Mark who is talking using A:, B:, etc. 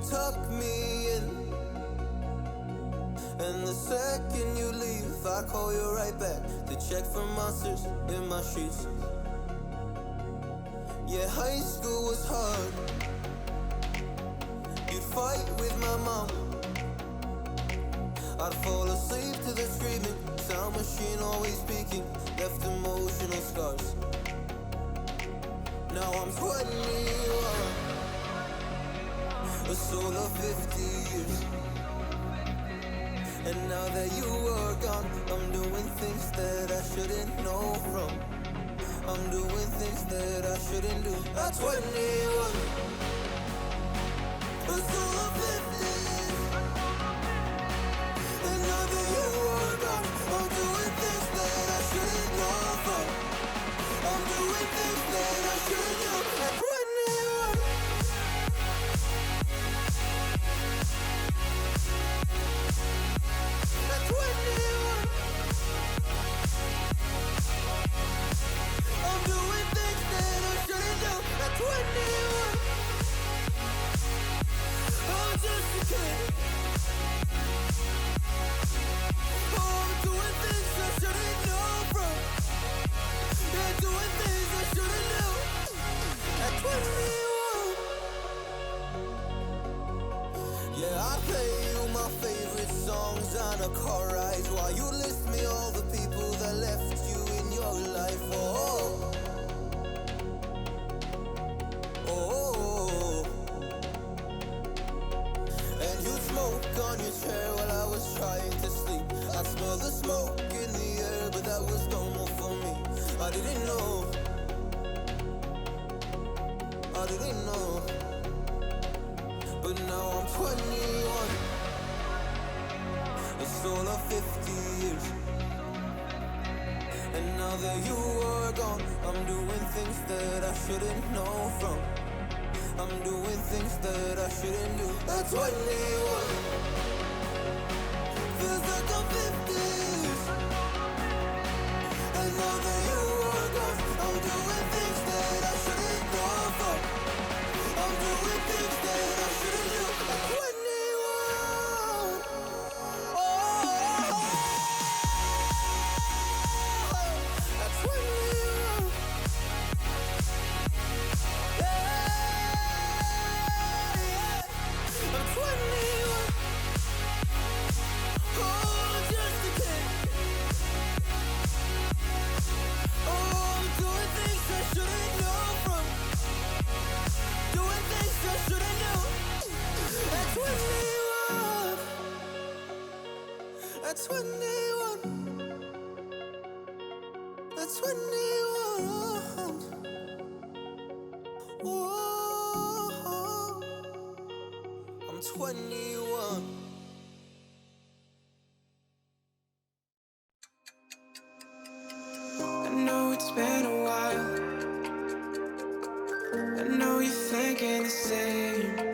A: tuck me in, and the second you leave, I call you right back to check for monsters in my sheets. Yeah, high school was hard. You'd fight with my mom. I'd fall asleep to the screaming, sound machine always speaking, left emotional scars. Now I'm 21, a soul of 50 years. And now that you are gone, I'm doing things that I shouldn't know from. I'm doing things that I shouldn't do. At 21, a soul of 50 years. And now that you are gone, I'm doing things that I shouldn't know from. I'm doing things that I shouldn't do. At 21. At 21. I'm doing things that I shouldn't do. At 21. I'm just a kid. I'm doing things I shouldn't know from. Yeah, doing things I shouldn't do. At 21. Yeah, I play you my favorite songs on a car ride while you list me all the people that left you in your life. Oh, oh. And you smoke on your chair while I was trying to sleep. I smell the smoke in the air, but that was normal for me. I didn't know. I didn't know. But now I'm 21. A soul of 50 years. And now that you are gone, I'm doing things that I shouldn't know from. I'm doing things that I shouldn't do. At 21. Feels like I'm 50 years. And now that you are gone, I'm doing things that I shouldn't know from. I'm doing things that I shouldn't do. At 21. Oh, at 21. Yeah, I'm 21. Oh, just a kid. Oh, I'm doing things I shouldn't know from. Doing things I shouldn't do. At 21. At 21. At 21. Oh, I'm 21.
B: I know it's been a while. I know you're thinking the same.